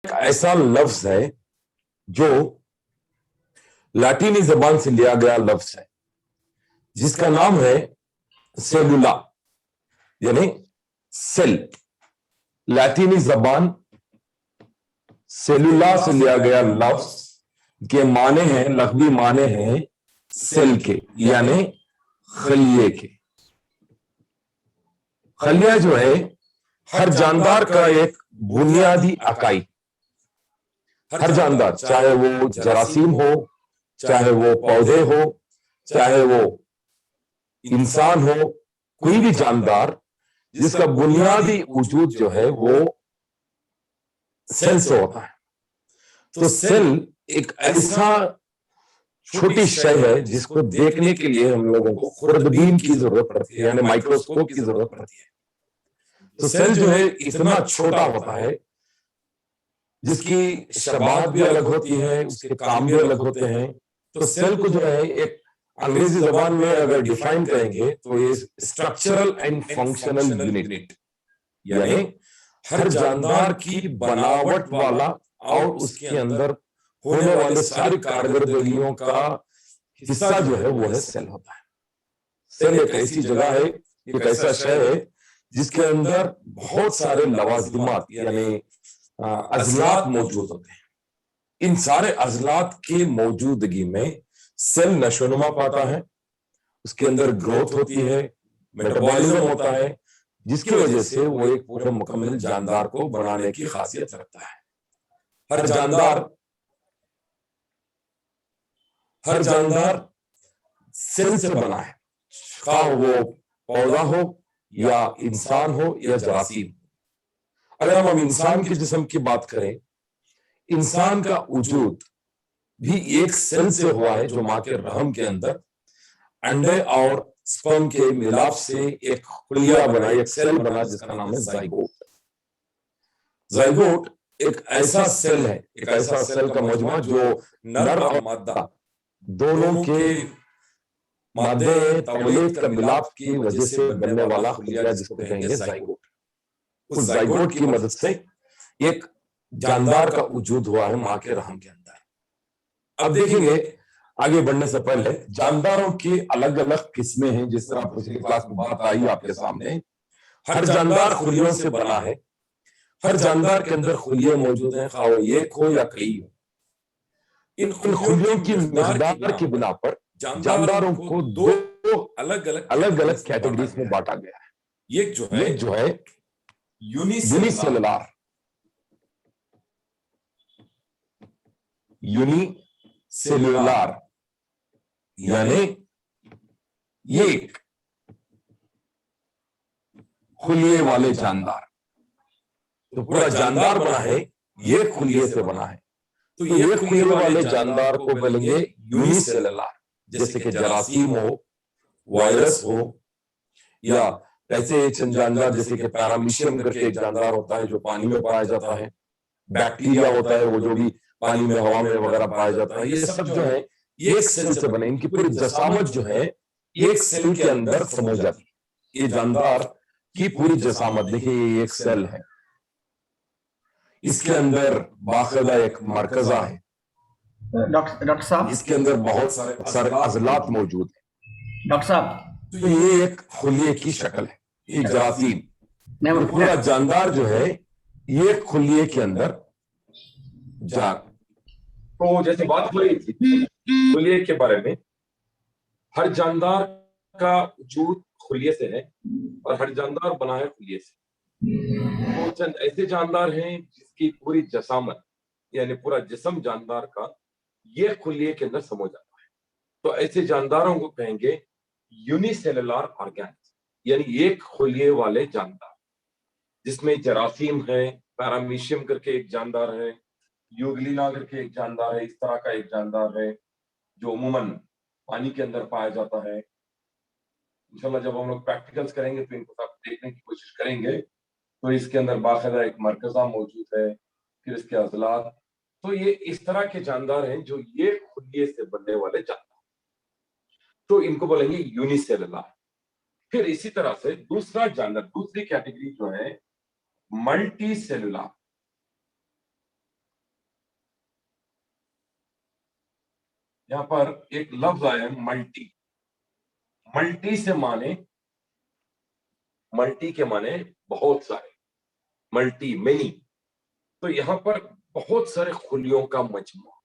ایک ایسا لفظ ہے جو لاطینی زبان سے لیا گیا لفظ ہے جس کا نام ہے سیلولا، یعنی سیل. لاطینی زبان سیلولا سے لیا گیا لفظ کے معنی ہیں، لفظی معنی ہیں سیل کے، یعنی خلیے کے. خلیہ جو ہے ہر جاندار کا ایک بنیادی اکائی. ہر جاندار، چاہے وہ جراثیم ہو، چاہے وہ پودے ہو، چاہے وہ انسان ہو، کوئی بھی جاندار جس کا بنیادی وجود جو ہے وہ سیل سے ہوتا ہے. تو سیل ایک ایسا چھوٹی شے ہے جس کو دیکھنے کے لیے ہم لوگوں کو خوردبین کی ضرورت پڑتی ہے، یعنی مائکروسکوپ کی ضرورت پڑتی ہے. تو سیل جو ہے اتنا چھوٹا ہوتا ہے جس کی شباہت بھی الگ ہوتی ہے، اس کے کام بھی الگ ہوتے ہیں. تو سیل کو جو ہے ایک انگریزی زبان میں اگر ڈیفائن کریں گے تو یہ اسٹرکچرل اینڈ فنکشنل یونٹ، یعنی ہر جاندار کی بناوٹ والا اور اس کے اندر ہونے والے ساری کارکردگیوں کا حصہ جو ہے وہ ہے سیل ہوتا ہے. سیل ایک ایسی جگہ ہے، ایک ایسا شے ہے جس کے اندر بہت سارے لوازمات یعنی عضلات موجود ہوتے ہیں. ان سارے عضلات کی موجودگی میں سیل نشو و نما پاتا ہے، اس کے اندر گروتھ ہوتی ہے، میٹابولزم ہوتا ہے، جس کی وجہ سے وہ ایک پورے مکمل جاندار کو بنانے کی خاصیت رکھتا ہے. ہر جاندار سیل سے بنا ہے، خواہ وہ پودا ہو یا انسان ہو یا جراثیم. اگر ہم انسان کے جسم کی بات کریں، انسان کا وجود بھی ایک سیل سے ہوا ہے جو ماں کے رحم کے اندر انڈے اور سپرم کے ملاپ سے ایک خلیہ بنا، ایک سیل بنا جس کا نام ہے زائگوٹ. زائگوٹ ایک ایسا سیل ہے، ایک ایسا سیل کا مجموعہ جو نر اور مادہ دونوں کے مادے تولید کا ملاپ کی وجہ سے بننے والا خلیہ جس کو کہیں گے زائگوٹ. اس زائگوٹ کی مدد سے ایک جاندار کا وجود ہوا ہے ماں کے رحم کے اندر. اب دیکھیں گے آگے بڑھنے سے پہلے جانداروں کی الگ الگ قسمیں ہیں، جس طرح پچھلی کلاس میں بات آئی آپ کے سامنے. ہر جاندار خلیوں سے بنا ہے، ہر جاندار کے اندر خلیے موجود ہیں، خواہ وہ ایک ہو یا کئی ہو. ان خلیوں کی مقدار کی بنا پر جانداروں کو دو الگ الگ کیٹیگریز میں بانٹا گیا ہے. ایک جو ہے یونی سیلولار، یعنی یہ ایک خلیے والے جاندار. تو پورا جاندار بنا ہے یہ خلیے سے بنا ہے. تو یہ خلیے والے جاندار کو بولیں گے یونی سیلولار. جیسے کہ جراثیم ہو، وائرس ہو، یا ایسے چند جاندار جیسے کہ پیرامیشیم کر کے ایک جاندار ہوتا ہے جو پانی میں پایا جاتا ہے، بیکٹیریا ہوتا ہے وہ جو بھی پانی میں، ہوا میں وغیرہ پایا جاتا ہے. یہ سب جو ہے ایک سیل سے بنے، ان کی پوری جسامت جو ہے ایک سیل کے اندر سمو جاتی ہے. یہ جاندار کی پوری جسامت دیکھیں یہ ایک سیل ہے، اس کے اندر باقاعدہ ایک مرکزہ ہے، ڈاکٹر صاحب اس کے اندر بہت سارے عضلات موجود ہیں. ڈاکٹر صاحب تو یہ ایک خلیے کی شکل ہے، ایک جراثیم. یہ پورا جاندار جو ہے یہ ایک خلیے کے اندر جا. تو جیسے بات ہو رہی تھی خلیے کے بارے میں، ہر جاندار کا وجود خلیے سے ہے اور ہر جاندار بنا ہے خلیے سے. تو چند ایسے جاندار ہیں جس کی پوری جسامت یعنی پورا جسم جاندار کا یہ خلیے کے اندر سمو جاتا ہے. تو ایسے جانداروں کو کہیں گے یونی سیلولار آرگینز، یعنی ایک خلیے والے جاندار، جس میں جراثیم ہے، پیرامیشیم کر کے ایک جاندار ہے، یوگلینا کر کے ایک جاندار ہے، اس طرح کا ایک جاندار ہے جو عموماً پانی کے اندر پایا جاتا ہے. انشاءاللہ جب ہم لوگ پریکٹیکلز کریں گے تو ان کو دیکھنے کی کوشش کریں گے. تو اس کے اندر باقاعدہ ایک مرکزہ موجود ہے، پھر اس کے عضلات. تو یہ اس طرح کے جاندار ہیں جو یہ خلیے سے بننے والے جاندار، تو ان کو بولیں گے یونی سیلولار. پھر اسی طرح سے دوسرا جاندار، دوسری کیٹیگری جو ہے ملٹی سیلولار. यहाँ पर एक लफ्ज आया है मल्टी। मल्टी से माने, मल्टी के माने बहुत सारे, मल्टी मेनी। तो यहाँ पर बहुत सारे खुलियों का मजमूआ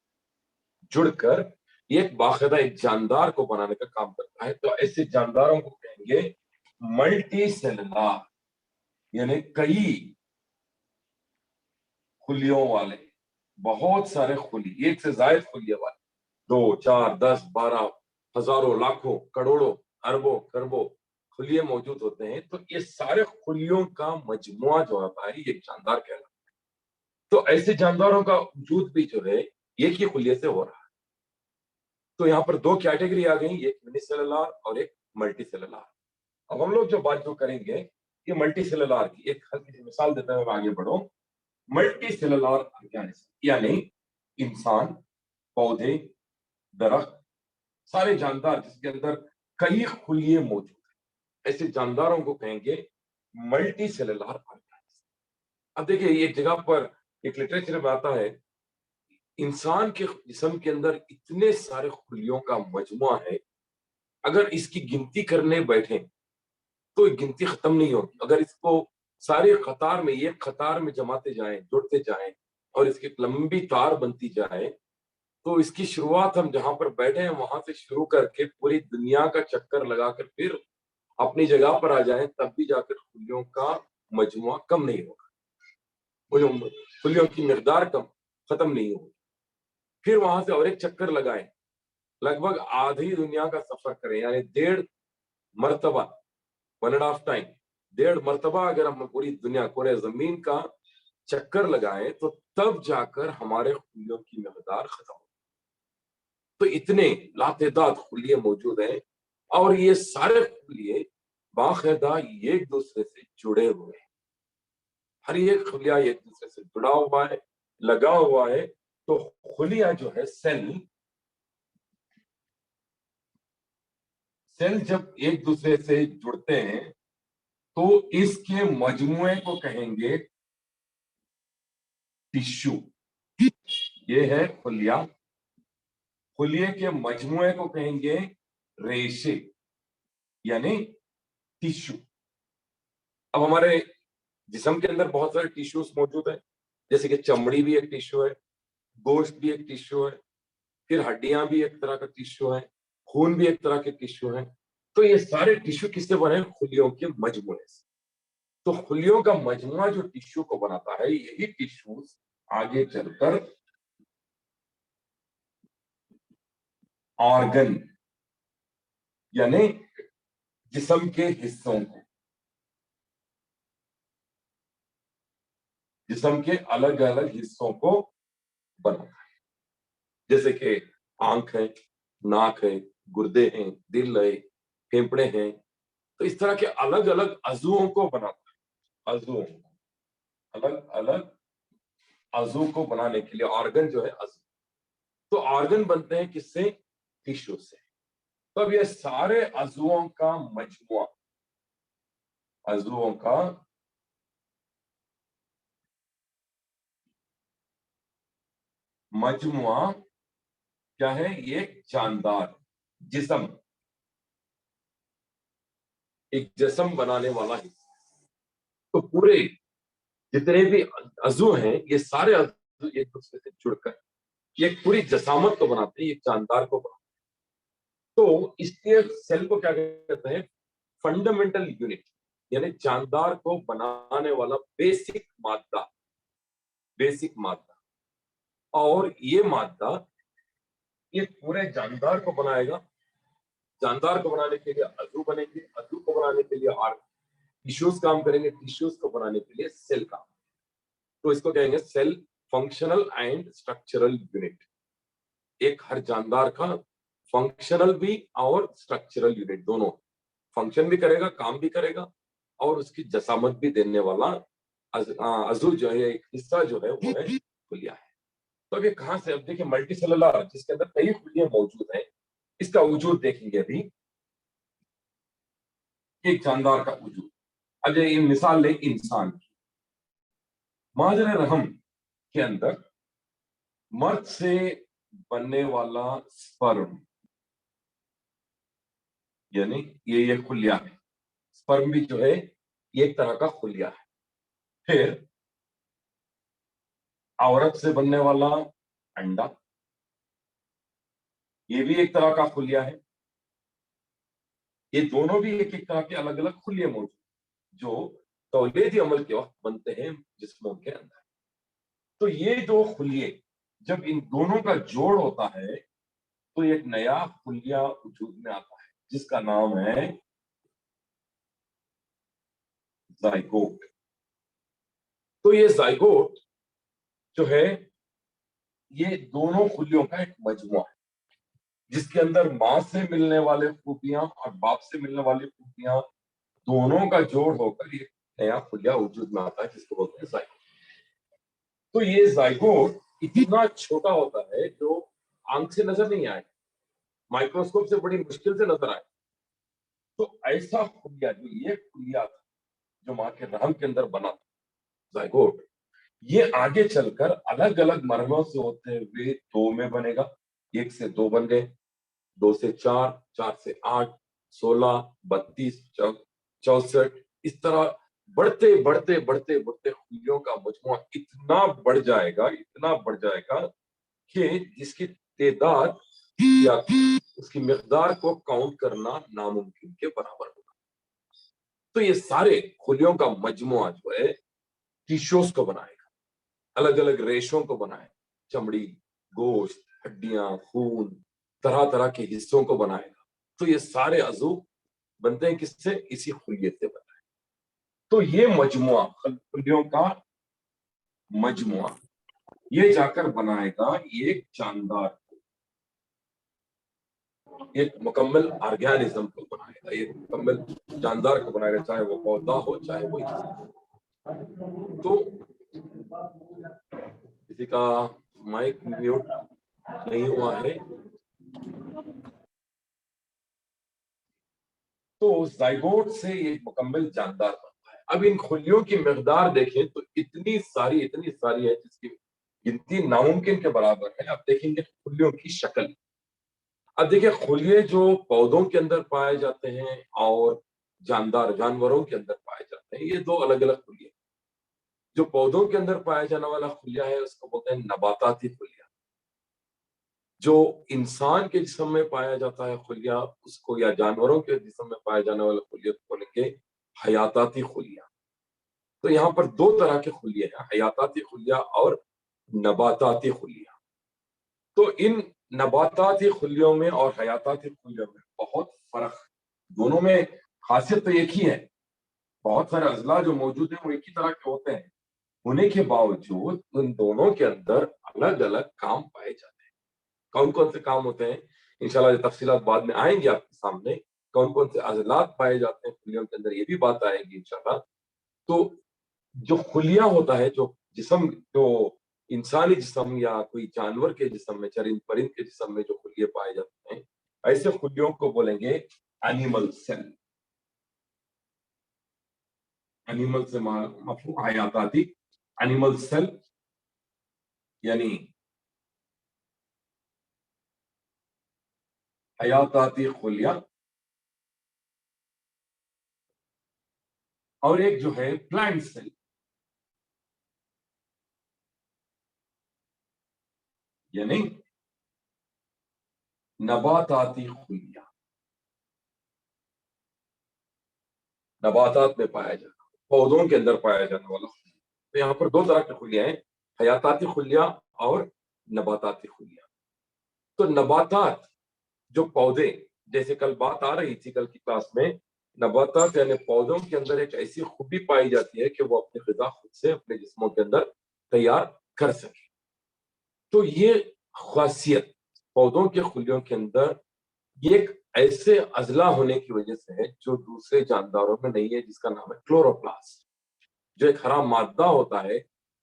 जुड़कर एक बाकायदा एक जानदार को बनाने का काम करता है। तो ऐसे जानदारों को कहेंगे मल्टी सेलुलर, यानी कई खुलियों वाले, बहुत सारे खुली, एक से ज्यादा खुलियों वाले, 2, 4, 10, 12, हजारों, लाखों, करोड़ों, अरबों, खरबों खुलिये मौजूद होते हैं। तो ये सारे खुलियों का मजमुआ जो होता है ये जानदार कहलाता है। तो ऐसे जानदारों का वजूद भी जो है एक ही खुलिये से हो रहा है। तो यहाँ पर 2 कैटेगरी आ गई, एक यूनिसेलुलर और एक मल्टी सेलुलर। अब हम लोग जो बात जो करेंगे ये मल्टी सेलुलर की, एक हल्की सी मिसाल देते हुए आगे बढ़ो। मल्टी सेलुलर ऑर्गेनिज्म यानी इंसान, पौधे, दरख्त, सारे जानदार जिसके अंदर कई खुलिये मौजूद हैं, ऐसे जानदारों को कहेंगे मल्टी सेलुलर ऑर्गेनिज्म। अब देखिए एक जगह पर एक लिटरेचर में आता है, इंसान के जिस्म के अंदर इतने सारे खुलियों का मजमुआ है, अगर इसकी गिनती करने बैठे तो गिनती खत्म नहीं होगी। अगर इसको सारे कतार में, एक कतार में जमाते जाएं, जुड़ते जाएं और इसकी लंबी तार बनती जाए, तो इसकी शुरुआत हम जहां पर बैठे हैं वहां से शुरू करके पूरी दुनिया का चक्कर लगाकर फिर अपनी जगह पर आ जाएं, तब भी जाकर खुलियों का मजमुआ कम नहीं होगा, खुलियों की मिकदार कम खत्म नहीं होगी। फिर वहां से और एक चक्कर लगाएं, लगभग आधी दुनिया का सफर करें, यानी 1.5 मरतबा, 1.5 टाइम, 1.5 मरतबा अगर हम पूरी दुनिया, पूरे जमीन का चक्कर लगाएं, तो तब जाकर हमारे खुलियों की मिकदार खत्म हो। तो इतने लातेदाद खुलिये मौजूद हैं और ये सारे खुलिये बाकायदा एक दूसरे से जुड़े हुए हैं। हर एक खुलिया एक दूसरे से जुड़ा हुआ है, लगा हुआ है। तो खुलिया जो है सेल जब एक दूसरे से जुड़ते हैं तो इसके मजमुए को कहेंगे टिश्यू। ये है खुलिया, खुलिये के मजमुए को कहेंगे रेशे यानी टिश्यू। अब हमारे जिस्म के अंदर बहुत सारे टिश्यूज मौजूद है, जैसे कि चमड़ी भी एक टिश्यू है, गोश्त भी एक टिश्यू है, फिर हड्डियां भी एक तरह का टिश्यू है, खून भी एक तरह के टिश्यू है। तो ये सारे टिश्यू किससे बने? खुलियों के मजमुए से। तो खुलियों का मजमुआ जो टिश्यू को बनाता है, यही टिश्यूज आगे चलकर ऑर्गन यानी जिस्म के हिस्सों को, जिस्म के अलग अलग हिस्सों को बनाता है, जैसे कि आंख है, नाक है, गुर्दे हैं, दिल है, फेफड़े हैं। तो इस तरह के अलग अलग अज़ुओं को बनाता है, अज़ुओं को, अलग अलग अज़ु को बनाने के लिए ऑर्गन जो है अज़ु। तो ऑर्गन बनते हैं किससे? टिश्यू से। तो अब ये सारे अज़ुओं का मजमुआ, अज़ुओं का मजमुआ क्या है? ये जानदार जिस्म, एक जिस्म बनाने वाला हिस्सा। तो पूरे जितने भी अज़ु हैं, ये सारे अज़ु एक दूसरे से जुड़कर ये पूरी जसामत को बनाते हैं, एक जानदार को बनाते हैं। तो इसलिए सेल को क्या कहते हैं? फंडामेंटल यूनिट, यानी जानदार को बनाने वाला बेसिक मादा, बेसिक मादा। और ये मादा ये पूरे जानदार को बनाएगा। जानदार को बनाने के लिए अज़ु बनेंगे, अज़ु को बनाने के लिए और टिश्यूज काम करेंगे, टिश्यूज को बनाने के लिए सेल काम। तो इसको कहेंगे cell functional and structural unit. एक हर जानदार का फंक्शनल भी और स्ट्रक्चरल यूनिट, दोनों फंक्शन भी करेगा, काम भी करेगा और उसकी जसामत भी देने वाला अज़ु जो है, एक हिस्सा जो है वो है खुलिया है। तो अब ये कहां से? अब देखिए मल्टी सेलुलर जिसके अंदर कई खुलियां मौजूद हैं, इसका वजूद देखेंगे अभी, एक जानदार का वजूद। अब ये मिसाल ले इंसान की, माजरे रहम के अंदर मर्द से बनने वाला स्पर्म, यानी ये खुलिया है। स्पर्म भी जो है ये एक तरह का खुलिया है। फिर औरत से बनने वाला अंडा, ये भी एक तरह का खुलिया है। ये दोनों भी एक एक तरह के अलग अलग खुलिये मौजूद जो तौलीदी अमल के वक्त बनते हैं जिस्मों के अंदर। तो ये दो खुलिये जब इन दोनों का जोड़ होता है तो एक नया खुलिया वजूद में आता है जिसका नाम है जाइगोट। तो ये जाइगोट जो है ये दोनों खुलियों का एक मजमुआ है जिसके अंदर माँ से मिलने वाले खूबियां और बाप से मिलने वाली खूबियां दोनों का जोड़ होकर एक नया खुलिया वजूद में आता है जिसको बोलते हैं जाइगोट। तो ये जाइगोट इतना छोटा होता है जो आंख से नजर नहीं आए, माइक्रोस्कोप से बड़ी मुश्किल से नजर आए। तो ऐसा खुलिया जो ये खुलिया था जो माँ के रहम के अंदर बना था जाइगोट, ये आगे चलकर अलग अलग मरहलों से होते हुए दो में बनेगा। एक से दो बन गए, दो से चार, चार से आठ, 16, 32, 64, इस तरह बढ़ते बढ़ते बढ़ते बढ़ते खुलियों का मजमुआ इतना बढ़ जाएगा, इतना बढ़ जाएगा कि जिसकी तादाद या उसकी मिकदार को काउंट करना नामुमकिन के बराबर होगा। तो ये सारे खुलियों का मजमुआ जो है टिश्यूज को बनाएगा, अलग अलग रेशों को बनाएगा, चमड़ी, गोश्त, हड्डियां, खून, तरह तरह के हिस्सों को बनाएगा। तो ये सारे अज़ू बनते हैं किससे? इसी खुलिये से बनते हैं। तो ये मजमुआ, खुलियों का मजमुआ, ये जाकर बनाएगा एक जानदार, एक मुकम्मल ऑर्गेनिज्म को बनाएगा, एक मुकम्मल जानदार को बनाएगा, चाहे वो पौधा हो चाहे वो इंसान। तो किसी का माइक म्यूट नहीं हुआ है। तो जाइगोट से एक मुकम्मल जानदार बनता है। अब इन खुलियों की मिकदार देखें तो इतनी सारी है जिसकी गिनती नामुमकिन के बराबर है। अब देखेंगे खुलियों की शक्ल। अब देखिए खुलिये जो पौधों के अंदर पाए जाते हैं और जानदार जानवरों के अंदर पाए जाते हैं, ये दो अलग अलग खुलिये। जो पौधों के अंदर पाया जाने वाला खुलिया है उसको बोलते हैं नबाताती खुलिया। जो इंसान के जिस्म में पाया जाता है खुलिया उसको, या जानवरों के जिस्म में पाए जाने वाले खुलिया को बोलेंगे हयाताती खुलिया। तो यहाँ पर दो तरह के खुलिये हैं, हयाताती खुलिया और नबाताती खुलिया। तो इन नबाताती खुलियों में और हयाताती खुलियों में बहुत फर्क है। दोनों में खासियत तो एक ही है, बहुत सारे अजला जो मौजूद हैं वो एक ही तरह के होते हैं, होने के बावजूद उन दोनों के अंदर अलग अलग काम पाए जाते हैं। कौन कौन से काम होते हैं इंशाल्लाह तफसीलात बाद में आएंगे आपके सामने। कौन कौन से अजलात पाए जाते हैं खुलियों के अंदर, ये भी बात आएगी इंशाल्लाह। तो जो खुलिया होता है, जो जिस्म, जो इंसानी जिस्म या कोई जानवर के जिस्म में, चरिंद परिंद के जिस्म में जो खुलिये पाए जाते हैं, ऐसे खुलियों को बोलेंगे एनिमल सेल। एनिमल से मफहूम हयाताती, एनिमल सेल यानी हयाताती खुलिया। और एक जो है प्लांट सेल, यानी नबाताती खुलिया, नबातात में पाया जाना, पौधों के अंदर पाया जाने वाला खुलिया। तो यहाँ पर दो तरह के खुलिया हैं, हयाताती खुलिया और नबाताती खुलिया। तो नबातात जो पौधे, जैसे कल बात आ रही थी कल की क्लास में, नबातात यानी पौधों के अंदर एक ऐसी खूबी पाई जाती है कि वो अपनी ग़िज़ा खुद से अपने जिस्मों के अंदर तैयार कर सके। तो ये खासियत पौधों के खुलियों के अंदर ये एक ऐसे अजला होने की वजह से है जो दूसरे जानदारों में नहीं है, जिसका नाम है क्लोरोप्लास्ट, जो एक हरा मादा होता है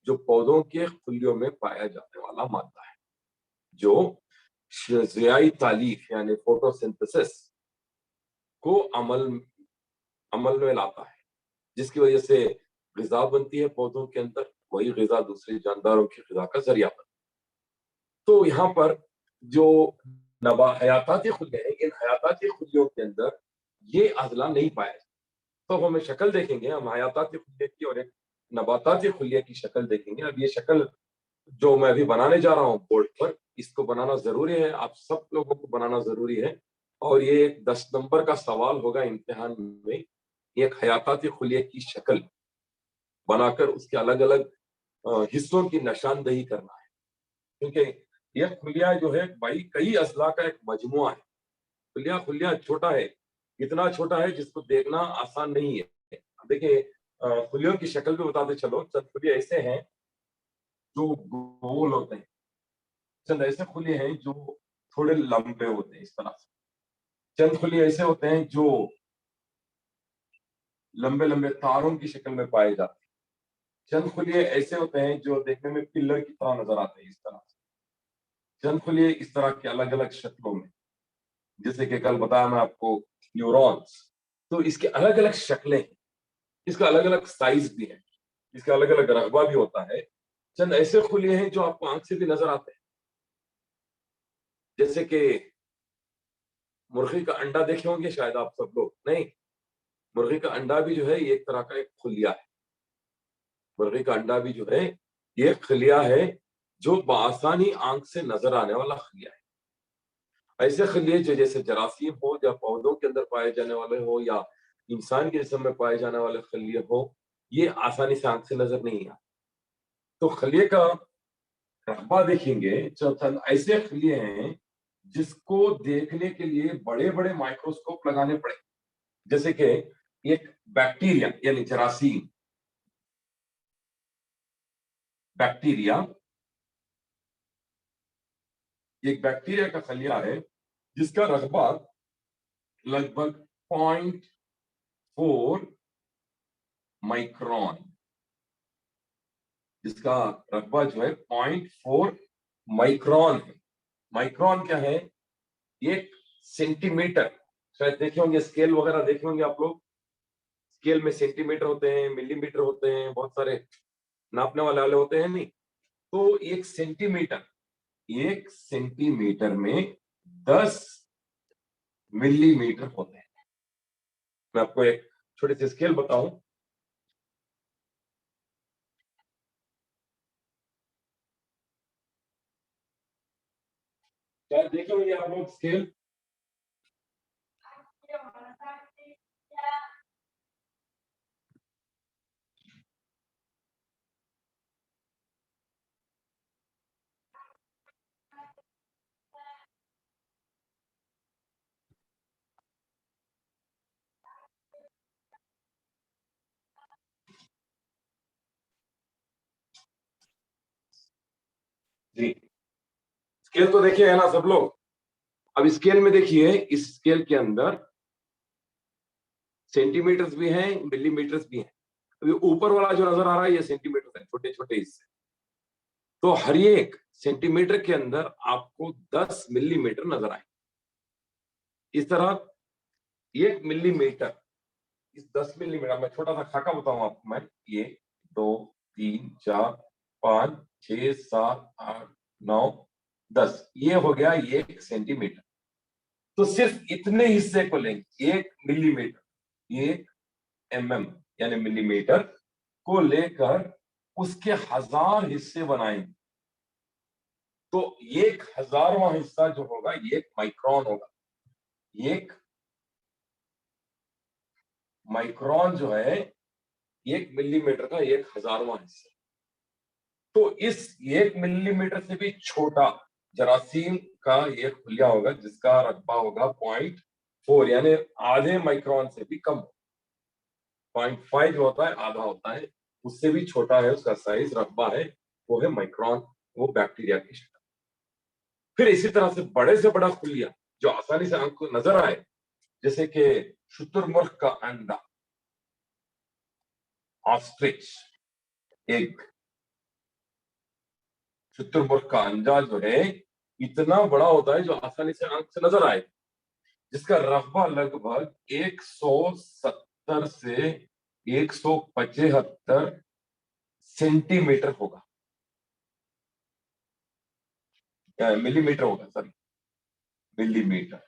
जो पौधों के खुलियों में पाया जाने वाला मादा है, जो ज़ियाई तालीफ यानी फोटोसिंथेसिस को अमल में लाता है, जिसकी वजह से ग़िज़ा बनती है पौधों के अंदर, वही ग़िज़ा दूसरे जानदारों की ग़िज़ा का जरिया बनती है। तो यहाँ पर جو حیاتاتی خلیہ ہیں، ان حیاتاتی خلیوں کے اندر یہ اضلاع نہیں پایا جاتا. تو ہم شکل دیکھیں گے، ہم حیاتاتی خلیہ کی اور ایک نباتاتی خلیہ کی شکل دیکھیں گے. اب یہ شکل جو میں ابھی بنانے جا رہا ہوں بورڈ پر، اس کو بنانا ضروری ہے، آپ سب لوگوں کو بنانا ضروری ہے، اور یہ ایک 10 نمبر کا سوال ہوگا امتحان میں. ایک حیاتاتی خلیہ کی شکل بنا کر اس کے الگ الگ حصوں کی نشاندہی کرنا ہے، کیونکہ یہ خلیہ جو ہے بھائی کئی اضلاع کا ایک مجموعہ ہے. خلیہ چھوٹا ہے، اتنا چھوٹا ہے جس کو دیکھنا آسان نہیں ہے. دیکھیں خلیوں کی شکل بھی بتاتے چلو. چند خلیے ایسے ہیں جو گول ہوتے ہیں، چند ایسے خلیے ہیں جو تھوڑے لمبے ہوتے ہیں اس طرح سے، چند خلیے ایسے ہوتے ہیں جو لمبے لمبے تاروں کی شکل میں پائے جاتے ہیں، چند خلیے ایسے ہوتے ہیں جو دیکھنے میں پلر کی طرح نظر آتے ہیں اس طرح سے، چند خلیے اس طرح کے الگ الگ شکلوں میں، جیسے کہ کل بتایا میں آپ کو نیورونز. تو اس کے الگ الگ شکلیں ہیں، اس کا الگ الگ سائز بھی ہے، اس کا الگ الگ رقبہ بھی ہوتا ہے. چند ایسے خلیے ہیں جو آپ کو آنکھ سے بھی نظر آتے ہیں، جیسے کہ مرغی کا انڈا دیکھے ہوں گے شاید آپ سب لوگ. نہیں، مرغی کا انڈا بھی جو ہے یہ ایک طرح کا ایک خلیہ ہے. مرغی کا انڈا بھی جو ہے یہ خلیہ ہے جو بآسانی آنکھ سے نظر آنے والا خلیہ ہے. ایسے خلیے جو جیسے جراثیم ہو یا پودوں کے اندر پائے جانے والے ہو یا انسان کے جسم میں پائے جانے والے خلیے ہو، یہ آسانی سے آنکھ سے نظر نہیں آتے. تو خلیے کا رقبہ دیکھیں گے، چند ایسے خلیے ہیں جس کو دیکھنے کے لیے بڑے بڑے مائکروسکوپ لگانے پڑے، جیسے کہ ایک بیکٹیریا یعنی جراثیم. بیکٹیریا ایک بیکٹیریا کا خلیہ ہے جس کا رقبہ لگ بھگ 0.4 مائکرون، جس کا رقبہ جو ہے 0.4 مائکرون ہے. مائکرون کیا ہے؟ ایک سینٹی میٹر. شاید دیکھے ہوں گے اسکیل وغیرہ، دیکھے ہوں گے آپ لوگ، اسکیل میں سینٹی میٹر ہوتے ہیں، ملی میٹر ہوتے ہیں، بہت سارے ناپنے والے ہوتے ہیں. نہیں، تو ایک سینٹی میٹر میں 10 ملی میٹر ہوتے ہیں. میں آپ کو ایک چھوٹی سی اسکیل بتاؤں. شاید دیکھے ہوں گے آپ لوگ اسکیل. جی، اسکیل تو دیکھیے ہے نا سب لوگ. اب اسکیل میں دیکھیے، اس اسکیل کے اندر سینٹی میٹرز بھی ہیں، ملی میٹرز بھی ہیں. ابھی اوپر والا جو نظر آ رہا ہے یہ سینٹی میٹر ہے، چھوٹے چھوٹے حصے. تو ہر ایک سینٹی میٹر کے اندر آپ کو 10 ملی میٹر نظر آئے. اس طرح 1 ملی میٹر، اس 10 ملی میٹر میں چھوٹا سا خاکہ بتاؤں آپ کو میں. 1 2 3 4 5 6 7 8 9 10، یہ ہو گیا 1 سینٹی میٹر. تو صرف اتنے حصے کو لیں گے، 1 ملی میٹر، 1 mm یعنی ملی میٹر کو لے کر اس کے 1000 حصے بنائیں گے. تو 1000واں حصہ جو ہوگا یہ ایک مائکرون ہوگا. ایک مائکرون جو ہے 1 ملی میٹر کا 1000واں حصہ. تو اس 1 ملی میٹر سے بھی چھوٹا جراثیم کا یہ خلیہ ہوگا جس کا رقبہ ہوگا 0.4 یعنی آدھے مائکرون سے بھی کم. 0.5 جو ہوتا ہے آدھا ہوتا ہے، اس سے بھی چھوٹا ہے اس کا سائز، رقبہ ہے، وہ ہے مائکرون، وہ بیکٹیریا کی شکل. پھر اسی طرح سے بڑے سے بڑا خلیہ جو آسانی سے آنکھ کو نظر آئے، جیسے کہ شتر مرغ کا انڈا، آسٹرچ ایگ. شتر مرغ کا انڈا جو ہے اتنا بڑا ہوتا ہے جو آسانی سے آنکھ سے نظر آئے، جس کا رقبہ لگ بھگ 170 سے 175 سینٹی میٹر ہوگا، ملی میٹر ہوگا سر. मिलीमीटर।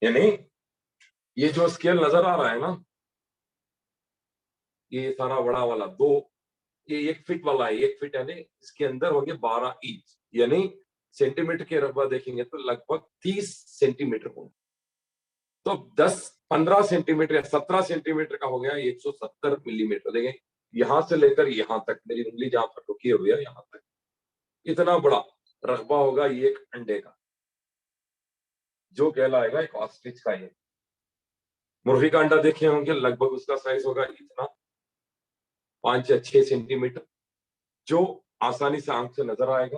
यानी ये जो स्केल नजर आ रहा है ना, ये सारा बड़ा वाला ये 1 फीट वाला है, 1 फीट यानी इसके अंदर होंगे 12 इंच, यानी सेंटीमीटर के रकबा देखेंगे तो लगभग 30 सेंटीमीटर होंगे। तो 10-15 सेंटीमीटर या 17 सेंटीमीटर का हो गया 170 मिलीमीटर। देखें यहां से लेकर यहां तक, मेरी उंगली जहां पर रुकी हुई है यहां तक, इतना बड़ा रकबा होगा ये एक अंडे का, जो कहलाएगा एक ऑस्ट्रिच का। ये मुर्गी का अंडा देखे होंगे, लगभग उसका साइज होगा इतना, 5 या 6 सेंटीमीटर, जो आसानी से आंख से नजर आएगा।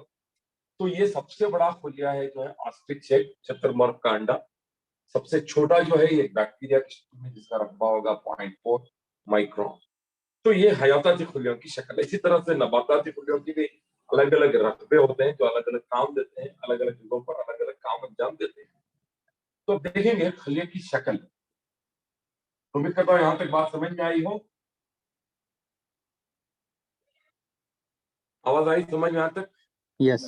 तो ये सबसे बड़ा खुलिया है जो है ऑस्ट्रिच शेप शतुरमुर्ग का अंडा। सबसे छोटा जो है ये बैक्टीरिया की शक्ल में, जिसका रकबा होगा 0.4 माइक्रोन। तो ये हयाताती खुलियों की शक्ल है। इसी तरह से नबाताती खुलियों की भी अलग अलग रकबे होते हैं जो अलग अलग काम देते हैं, अलग अलग जगहों पर अलग अलग काम अंजाम देते हैं। तो देखेंगे खलिए की शक्ल। उम्मीद करता हूं यहां तक बात समझ में आई हो। आवाज आई समझ में यहां तक? यस।